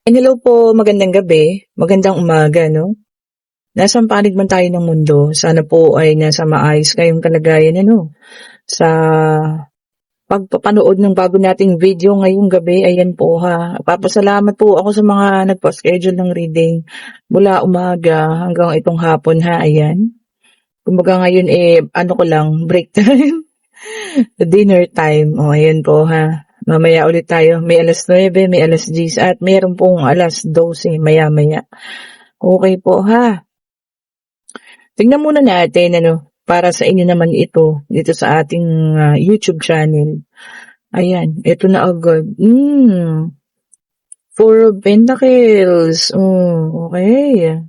Hello po, magandang gabi, magandang umaga 'no. Nasaan panig man tayo ng mundo, sana po ay nasa maayos kayong kalagayan ano. Sa pagpapanood ng bago nating video ngayong gabi, ayan po ha. Papasalamat po ako sa mga nagpa-schedule ng reading mula umaga hanggang itong hapon ha, ayan. Kumbaga ngayon ano ko lang, break time, dinner time. O ayan po ha. Mamaya ulit tayo. May 9:00, may 10:00 at mayroon pong 12:00 maya-maya. Okay po ha. Tingnan muna natin ano, para sa inyo naman ito dito sa ating YouTube channel. Ayan, ito na agad. Four of Pentacles. Oh, okay.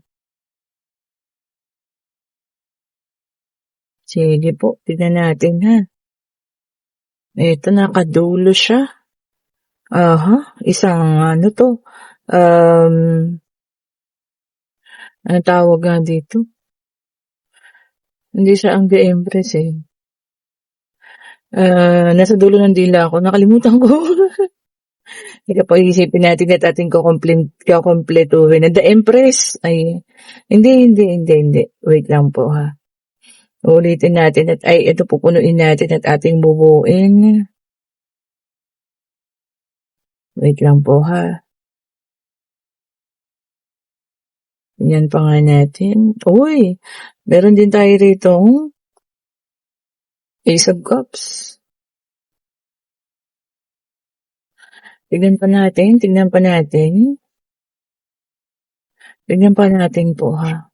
Sige po, tignan natin ha. Ito nakadulo siya. Isang ano to. Ano tawag nga dito? Hindi siya ang The Empress eh. Nasa dulo ng dila ko. Nakalimutan ko. Ika po isipin natin at ating kakompletuhin. The Empress. Ay, hindi. Wait lang po ha. Ulitin natin at ito pupunuin natin at ating bubuin. Wait lang po ha. Yan pa nga natin. Uy, meron din tayo rito. Ace of Cups. Tignan pa natin. Tignan pa natin po ha.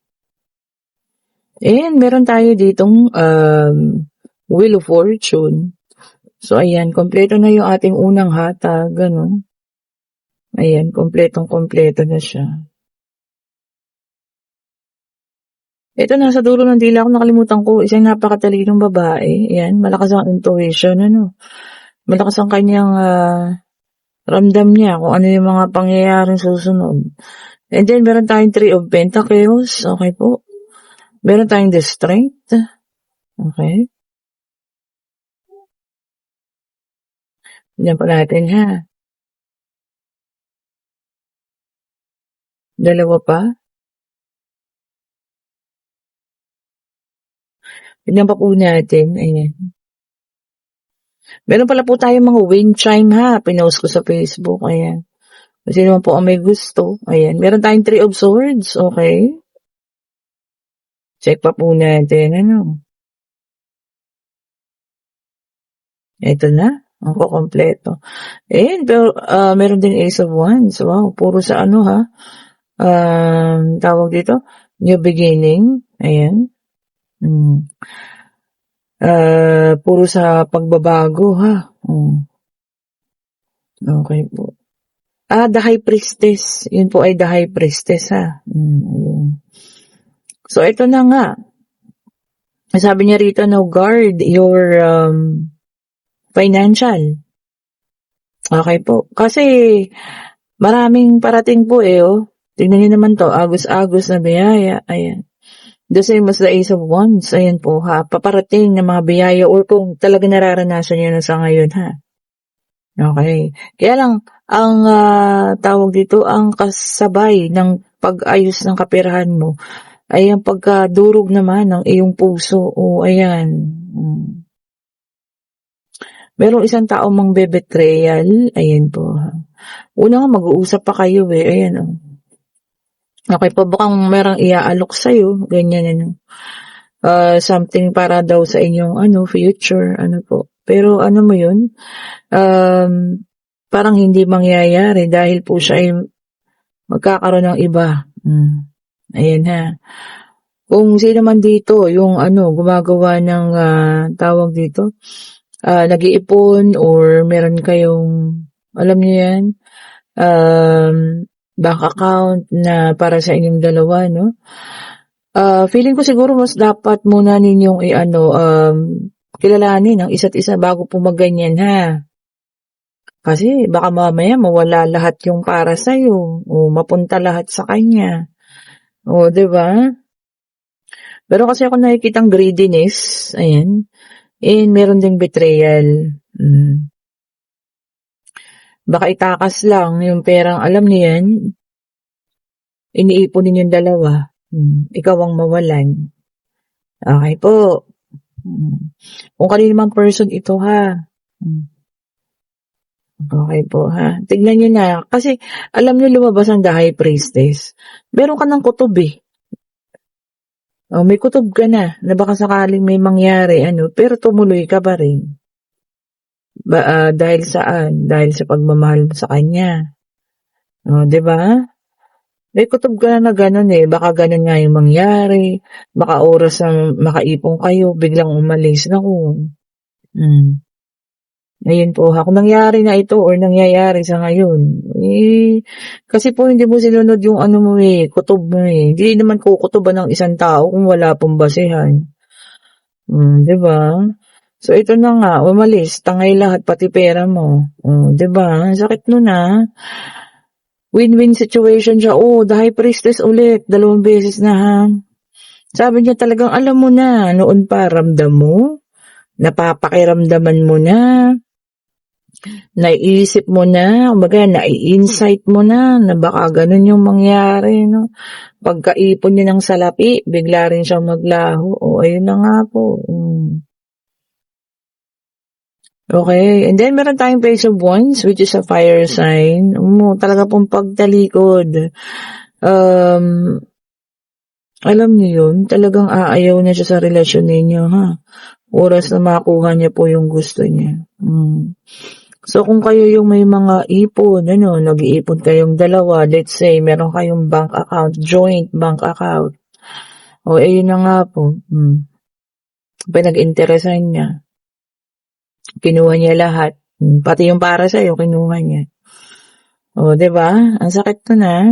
And meron tayo ditong Wheel of Fortune. So ayan, kompleto na yung ating unang hatag, gano'n. Ayan, kompletong-kompleto na siya. Ito nasa dulo ng dila ko, nakalimutan ko, isang napakatalinong babae. Ayan, malakas ang intuition, ano. Malakas ang kanyang ramdam niya kung ano yung mga pangyayaring susunod. And then, meron tayong Three of Pentacles. Okay po. Meron tayong The Strength. Okay. Yan pa natin, ha. Dalawa pa. Tignan pa po natin. Ayan. Meron pala po tayong mga wind chime ha. Pinost ko sa Facebook. Ayan. Kasi naman po ang may gusto. Ayan. Meron tayong Three of Swords. Okay. Check pa po natin. Ano. Ito na. Ang kukompleto. Ayan. Pero meron din Ace of Wands. Wow. Puro sa ano ha. Tawag dito. New beginning. Ayan. Puro sa pagbabago ha. Okay po. The High Priestess. Yun po ay The High Priestess ha. Ayun. So ito na nga. Sabi niya rito, no, guard your financial. Okay po. Kasi maraming parating po oh. Tingnan niyo naman to, agos-agos na biyaya. Ayan. The same as the Ace of Wands. Ayan po ha. Paparating ng mga biyaya or kung talaga nararanasan niyo na sa ngayon ha. Okay. Kaya lang, ang tawag dito, ang kasabay ng pag-ayos ng kaperahan mo ay ang pagkadurog naman ng iyong puso. Ayan. Merong isang tao mang bebetrayal. Ayan po ha. Una nga, mag-uusap pa kayo Ayan Okay po, baka merong iaalok sa'yo, ganyan something para daw sa inyong future, po. Pero mo yun, parang hindi mangyayari dahil po siya ay magkakaroon ng iba. Ayan ha. Kung sino man dito, yung gumagawa ng tawag dito, nag-iipon or meron kayong, alam niyo yan, bank account na para sa inyong dalawa, no? Feeling ko siguro mas dapat muna ninyong kilalanin ang isa't isa bago po magganyan, ha? Kasi baka mamaya mawala lahat yung para sa'yo o mapunta lahat sa kanya. Diba? Pero kasi ako nakikitang greediness, ayan, and meron ding betrayal. Baka itakas lang yung perang alam niyo yan, iniipon ninyong dalawa. Ikaw ang mawalan. Okay po. Kung kanino mang person ito ha. Okay po ha. Tignan niyo na. Kasi alam niyo lumabas ang The High Priestess. Meron ka ng kutob eh. May kutob ka na baka sakaling may mangyari pero tumuloy ka pa rin. Dahil saan? Dahil sa pagmamahal mo sa kanya. 'Di ba? May kutob ka na gano'n eh, baka gano'n nga yung mangyari, baka oras na makaipon kayo biglang umalis, naku. Ayun po ha, kung nangyari na ito or nangyayari sa ngayon, kasi po hindi mo sinunod yung mo kutob mo Hindi naman kukutoban ng isang tao kung wala pong basehan. 'Di ba? So ito na nga, umalis, tangay lahat pati pera mo. 'Di ba? Ang sakit nun Win-win situation siya. The High Priestess ulit, 2 beses na ha. Sabi niya talagang alam mo na, noon pa ramdam mo, napapakiramdaman mo na, naiisip mo na, nai-insight mo na baka ganun yung mangyari, no? Pagkaipon niya ng salapi, bigla rin siyang maglaho. Ayun na nga po. Okay, and then meron tayong Page of Wands, which is a fire sign. Talaga pong pagtalikod. Alam niyo yun, talagang aayaw na siya sa relasyon ninyo, ha? Oras na makuha niya po yung gusto niya. So, kung kayo yung may mga ipon, nag-iipon kayong dalawa, let's say, meron kayong bank account, joint bank account. Ayun na nga po. Pinag-interesan niya. Kinuha niya lahat. Pati yung para sa'yo, kinuha niya. 'Di ba? Ang sakit to na.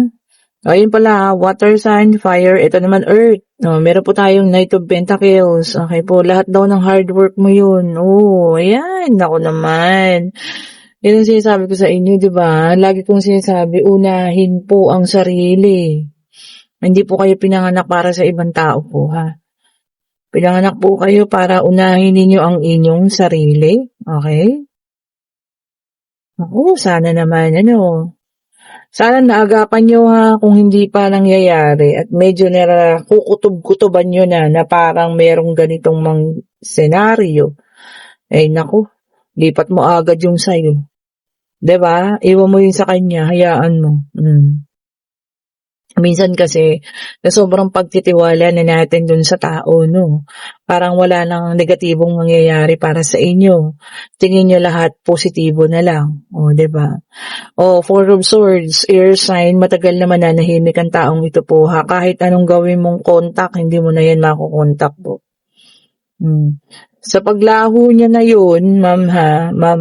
Ayun pala, water sign, fire, ito naman earth. Meron po tayong Knight of Pentacles. Okay po, lahat daw ng hard work mo yun. Ayan, ako naman. Yan ang sinasabi ko sa inyo, di ba? Lagi kong sinasabi, unahin po ang sarili. Hindi po kayo pinanganak para sa ibang tao po, ha? Pinanganak po kayo para unahin ninyo ang inyong sarili. Okay? Sana naman, sana naagapan nyo ha kung hindi pa nangyayari at medyo kukutob-kutoban nyo na parang merong ganitong senaryo. Naku, lipat mo agad yung sayo. 'Di ba? Iwan mo yun sa kanya, hayaan mo. Minsan kasi, na sobrang pagtitiwala na natin dun sa tao, parang wala nang negatibong mangyayari para sa inyo. Tingin nyo lahat positibo na lang. 'Di ba? Four of Swords, air sign, matagal naman nanahimik ang taong ito po ha. Kahit anong gawin mong contact, hindi mo na yan makukontak po. Sa paglaho niya na yun, ma'am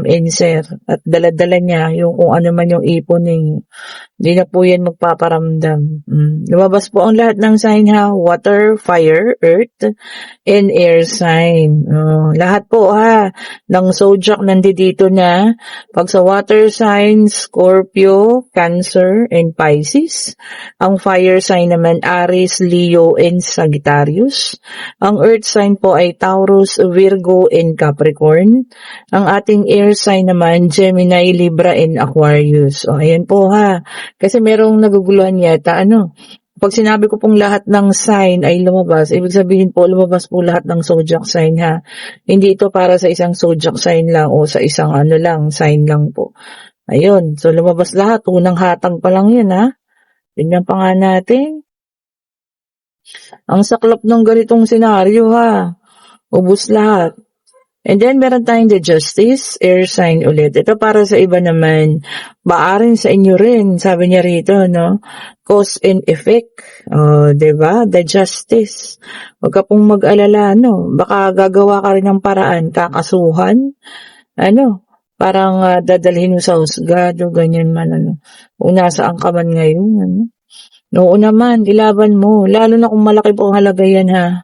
and sir, at dala-dala niya yung kung ano man yung ipon ninyo, hindi na po yan magpaparamdam. Lumabas po ang lahat ng sign ha, water, fire, earth, and air sign. Lahat po ha, ng zodiac nandito na. Pag sa water sign, Scorpio, Cancer, and Pisces. Ang fire sign naman, Aries, Leo, and Sagittarius. Ang earth sign po ay Taurus, Virgo, and Capricorn. Ang ating air sign naman, Gemini, Libra, and Aquarius. Ayan po ha. Kasi merong naguguluhan yata, pag sinabi ko pong lahat ng sign ay lumabas, ibig sabihin po lumabas po lahat ng zodiac sign ha. Hindi ito para sa isang zodiac sign lang o sa isang sign lang po. Ayun, so lumabas lahat, unang hatang pa lang yun ha. Tingnan pa nga natin. Ang saklap ng ganitong senaryo ha. Ubus lahat. And then, meron tayong the Justice, air sign ulit. Ito para sa iba naman, maaring sa inyo rin, sabi niya rito, cause and effect. Diba? The Justice. Huwag ka pong mag-alala, baka gagawa ka rin ng paraan, kakasuhan, parang dadalhin mo sa husgado, ganyan man, kung nasaan ka man ngayon, Oo naman, ilaban mo, lalo na kung malaki po ang halaga yan, ha.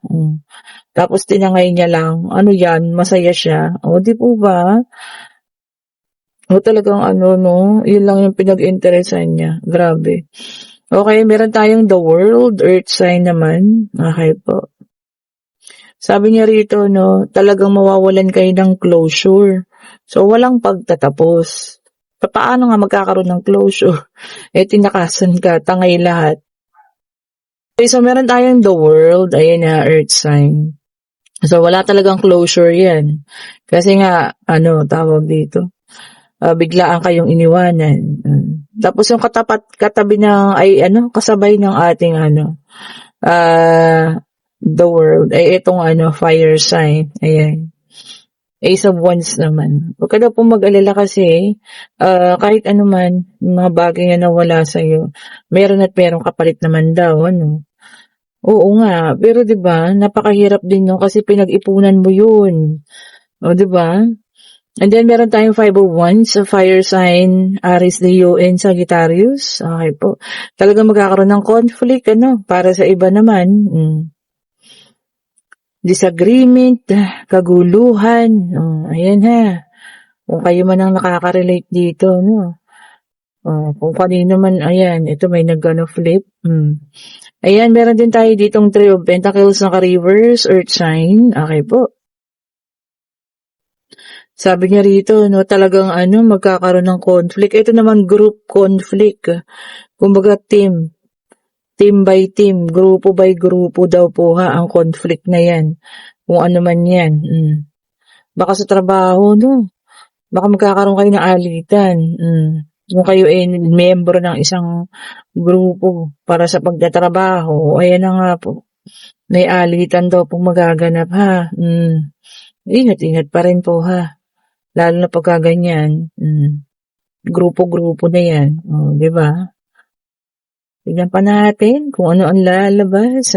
Tapos tinangay niya lang, yan, masaya siya. Di po ba? Talagang yun lang yung pinag-interesan niya. Grabe. Okay, meron tayong the world, earth sign naman. Okay po. Sabi niya rito, talagang mawawalan kayo ng closure. So, walang pagtatapos. Papaano nga magkakaroon ng closure? Tinakasan ka, tangay lahat. Okay, so meron tayong the world, ayan na, earth sign. So wala talagang closure yan. Kasi nga, tawag dito, biglaan kayong iniwanan. Tapos yung katabi ng, kasabay ng ating, the world, ay itong, fire sign, ayan. Ace of Wands naman. Huwag ka daw po mag-alala kasi kahit anuman, mga bagay na nawala sa'yo, meron at merong kapalit naman daw, Oo nga, pero 'di ba, napakahirap din nun kasi pinag-ipunan mo yun. O 'di ba? And then meron tayong Five of Wands, fire sign, Aries, Leo, and Sagittarius. Okay po. Talagang magkakaroon ng conflict, para sa iba naman. Disagreement, kaguluhan. Ayan ha. Kung kayo man ang nakaka-relate dito, kung kanino man, ayan, ito may flip. Ayan, meron din tayo ditong Three of Pentacles na ka-reverse, earth sign. Okay po. Sabi niya rito, talagang magkakaroon ng conflict. Ito naman group conflict. Kumbaga team by team, grupo by grupo daw po ang conflict na yan. Kung ano man yan. Baka sa trabaho, baka magkakaroon kayo ng alitan. Kung kayo ay membro ng isang grupo para sa pagtatrabaho, ayan na nga po. May alitan daw pong magaganap ha. Ingat-ingat pa rin po ha. Lalo na pagka ganyan. Grupo-grupo na yan. Di ba? Tignan pa natin kung ano ang lalabas,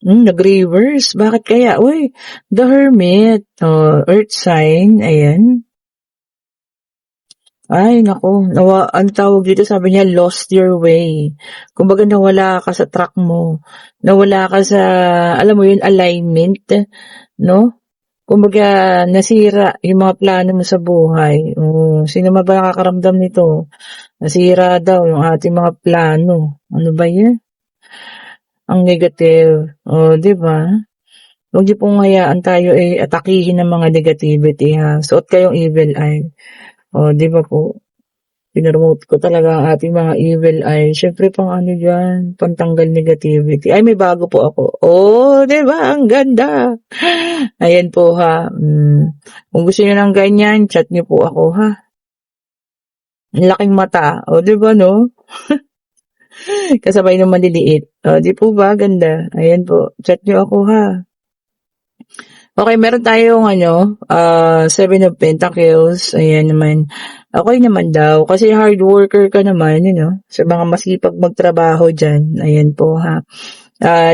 nag-reverse. Bakit kaya? Uy, the Hermit. Earth sign. Ayan. Ay, naku. Ang tawag dito, sabi niya, lost your way. Kumbaga, nawala ka sa track mo. Nawala ka sa, alam mo yun, alignment. No? Kumbaga, nasira yung mga plano mo sa buhay. Sino ba nakakaramdam nito? Nasira daw yung ating mga plano. Ano ba yan? Ang negative. Di ba? Huwag niyo pong hayaan tayo atakihin ng mga negativity ha. Suot kayong evil eye. Di ba po? Pinromote ko talaga ang ating mga evil eye. Siyempre pang dyan, pantanggal negativity. Ay, may bago po ako. Di ba? Ang ganda. Ayan po ha. Kung gusto niyo ng ganyan, chat niyo po ako ha. Ang laking mata. Di ba no? Kasabay ng maliliit. Di po ba? Ganda. Ayan po. Chat niyo ako ha. Okay, meron tayong Seven of Pentacles. Ayan naman. Okay naman daw. Kasi hard worker ka naman, sa mga masipag magtrabaho dyan. Ayan po ha.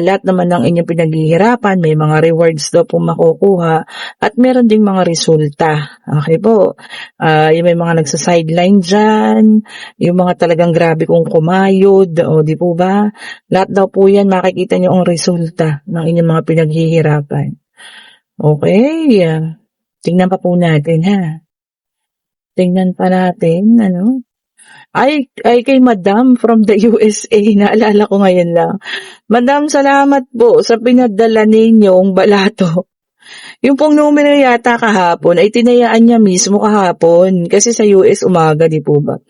Lahat naman ng inyong pinaghihirapan, may mga rewards daw po makukuha. At meron ding mga resulta. Okay po. Yung may mga nagsa-sideline dyan. Yung mga talagang grabe kong kumayod. Di po ba? Lahat daw po yan, makikita nyo ang resulta ng inyong mga pinaghihirapan. Okay. Tingnan pa po natin, ha? Tingnan pa natin, Ay, kay Madam from the USA. Naalala ko ngayon lang. Madam, salamat po sa pinadala ninyong balato. Yung pong numero yata kahapon, ay tinayaan niya mismo kahapon. Kasi sa US umaga, di po ba?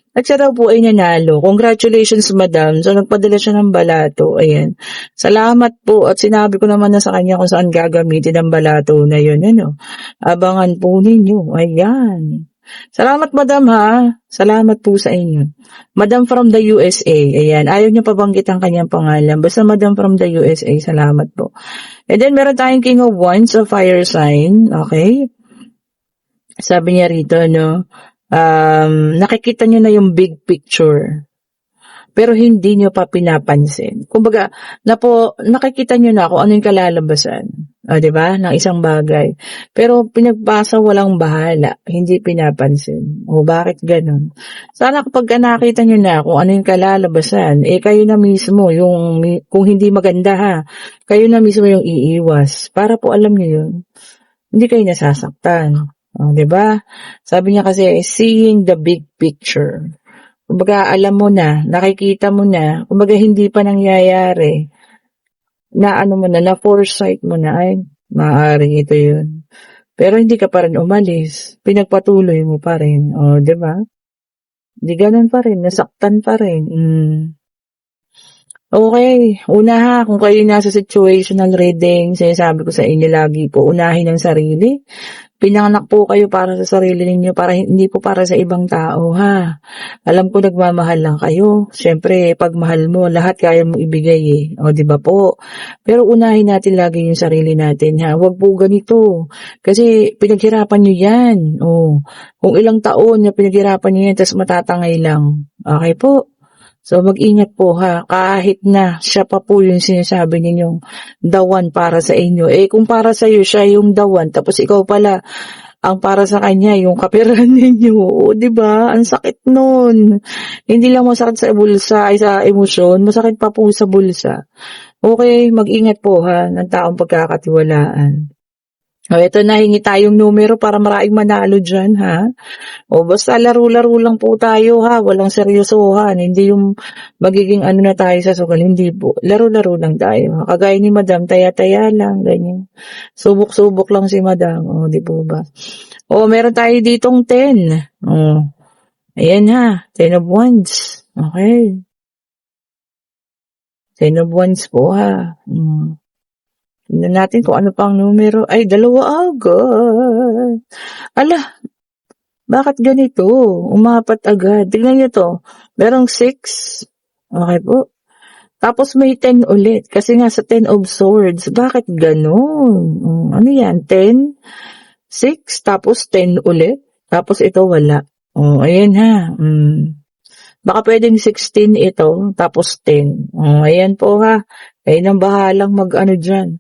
At siya daw po ay nanalo. Congratulations, Madam. So, nagpadala siya ng balato. Ayan. Salamat po. At sinabi ko naman na sa kanya kung saan gagamitin ang balato na yun. Abangan po ninyo. Ayan. Salamat, Madam, ha. Salamat po sa inyo. Madam from the USA. Ayan. Ayaw niya pabanggit ang kanyang pangalan. Basta Madam from the USA. Salamat po. And then, meron tayong King of Wands, a fire sign. Okay. Sabi niya rito, nakikita nyo na yung big picture, pero hindi nyo pa pinapansin. Kumbaga, nakikita nyo na kung ano yung kalalabasan, diba, ng isang bagay. Pero pinagpasa walang bahala, hindi pinapansin. Bakit ganun? Sana kapag nakita nyo na kung ano yung kalalabasan, kayo na mismo, kung hindi maganda ha, kayo na mismo yung iiwas. Para po alam nyo yun, hindi kayo nasasaktan. Diba? Sabi niya kasi, seeing the big picture. Kumbaga, alam mo na, nakikita mo na, kumbaga hindi pa nangyayari, na foresight mo na, ay, maaaring ito yun. Pero hindi ka pa rin umalis, pinagpatuloy mo pa rin, oh, 'di ba? 'Di gano'n pa rin, nasaktan pa rin, Okay, una ha, kung kayo nasa situational reading, sinasabi ko sa inyo lagi po, unahin ang sarili. Pinanganak po kayo para sa sarili ninyo, para hindi po para sa ibang tao ha. Alam ko nagmamahal lang kayo. Siyempre, pag mahal mo, lahat kaya mo ibigay eh. O, di ba po? Pero unahin natin lagi yung sarili natin ha. Huwag po ganito. Kasi pinaghirapan nyo yan. O, kung ilang taon na pinaghirapan nyo yan, tas matatangay lang. Okay po? So, mag-ingat po ha, kahit na siya pa po yung sinasabi ninyong the one para sa inyo. Eh, kung para sa iyo siya yung the one, tapos ikaw pala, ang para sa kanya, yung kapirahan ninyo. O, diba? Ang sakit nun. Hindi lang masakit sa bulsa, ay sa emosyon, masakit pa po sa bulsa. Okay, mag-ingat po ha, ng taong pagkakatiwalaan. O, eto na, hingi tayong numero para maraming manalo dyan, ha? O, basta laro-laro lang po tayo, ha? Walang seryosohan. Hindi yung magiging ano na tayo sa sugal. Hindi po. Laro-laro lang tayo. Kagaya ni Madam, taya-taya lang, ganyan. Subok-subok lang si Madam. O, di po ba? O, meron tayo ditong 10. O, ayan ha. 10 of Wands. Okay. 10 of Wands po, ha? Tingnan natin kung ano pang numero. Ay, 2 agad. Ala, bakit ganito? Umapat agad. Tingnan nyo to. Merong 6. Okay po. Tapos may 10 ulit. Kasi nga sa 10 of Swords. Bakit ganon? Ano yan? 10, 6, tapos 10 ulit. Tapos ito wala. Ayan ha. Baka pwedeng 16 ito, tapos 10. Ayan po ha. Ayun ang bahalang mag-ano dyan.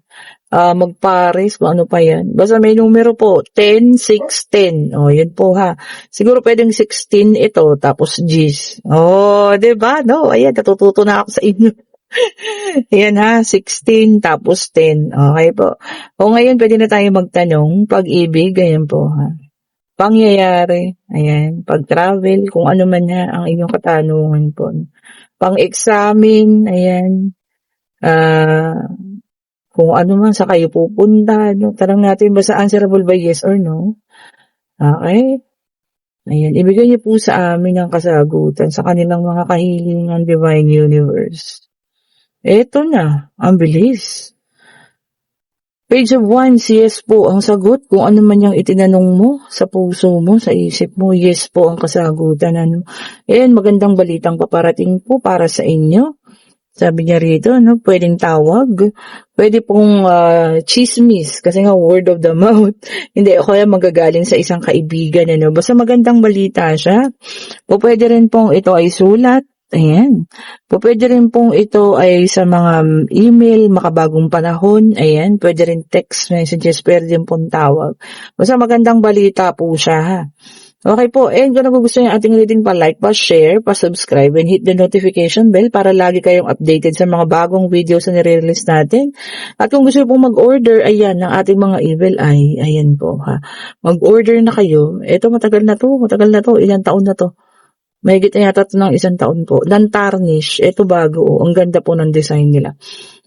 Magpares, kung ano pa yan. Basta may numero po, 10, 6, 10. Yan po ha. Siguro pwedeng 16 ito, tapos G's. Diba? No, ayan, natututo na ako sa inyo. Ayan ha, 16, tapos 10. Okay po. Ngayon, pwede na tayo magtanong, pag-ibig, ayan po ha. Pangyayari, ayan, pag-travel, kung ano man ha, ang inyong katanungan po. Pang-examine, ayan, kung ano man sa kayo pupunta, no? Tanong natin ba sa answerable by yes or no? Okay? Ayan, ibigay niyo po sa amin ang kasagutan sa kanilang mga kahilingan, Divine Universe. Eto na, ang bilis. Page of Wands, yes po ang sagot. Kung ano man yung itinanong mo sa puso mo, sa isip mo, yes po ang kasagutan. Ayan, magandang balitang paparating po para sa inyo. Sabi niya rito, pwedeng tawag, pwede pong chismis, kasi nga word of the mouth. Hindi, o kaya magagaling sa isang kaibigan, basta magandang balita siya. O pwede rin pong ito ay sulat, ayan. O pwede rin pong ito ay sa mga email, makabagong panahon, ayan. Pwede rin text messages, pwede rin pong tawag. Basta magandang balita po siya, ha. Okay po, and kung nagugustuhan yung ating reading, pa-like, pa-share, pa-subscribe, and hit the notification bell para lagi kayong updated sa mga bagong videos na nire-release natin. At kung gusto pong mag-order, ayan, ng ating mga evil eye, ayan po ha. Mag-order na kayo. Ito, matagal na to, ilang taon na to. Mahigit na yata ito ng 1 taon po. Non-tarnish, ito bago, ang ganda po ng design nila.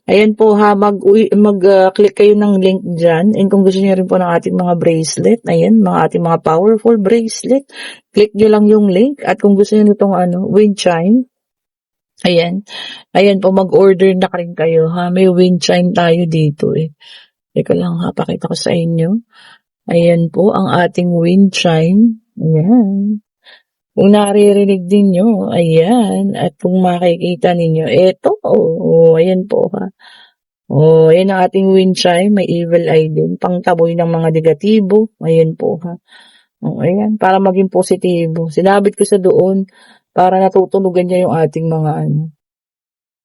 Ayan po ha, mag-click kayo ng link dyan. And kung gusto niyo rin po ng ating mga bracelet, ayan, ating mga powerful bracelet, click nyo lang yung link. At kung gusto niyo itong wind chime, ayan po, mag-order na rin kayo ha. May wind chime tayo dito eh. Teka lang ha, pakita ko sa inyo. Ayan po, ang ating wind chime. Ayan. Kung naririnig din nyo, ayan. At kung makikita ninyo, eto, ayan po ha. Ayan ang ating wind chime, may evil eye din. Pangtaboy ng mga negatibo, ayan po ha. Ayan, para maging positibo. Sinabit ko sa doon, para natutunugan niya yung ating mga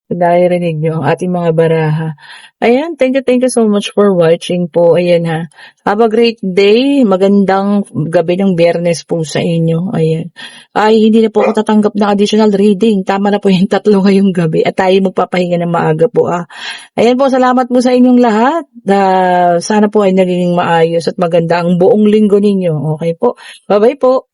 naririnig nyo ang ating mga baraha. Ayan, thank you so much for watching po. Ayan ha. Have a great day. Magandang gabi ng Biyernes po sa inyo. Ayan. Ay, hindi na po ako tatanggap ng additional reading. Tama na po yung 3 ngayong gabi. At tayo magpapahinga ng maaga po. Ayan po, salamat po sa inyong lahat. Sana po ay naging maayos at maganda ang buong linggo ninyo. Okay po. Bye-bye po.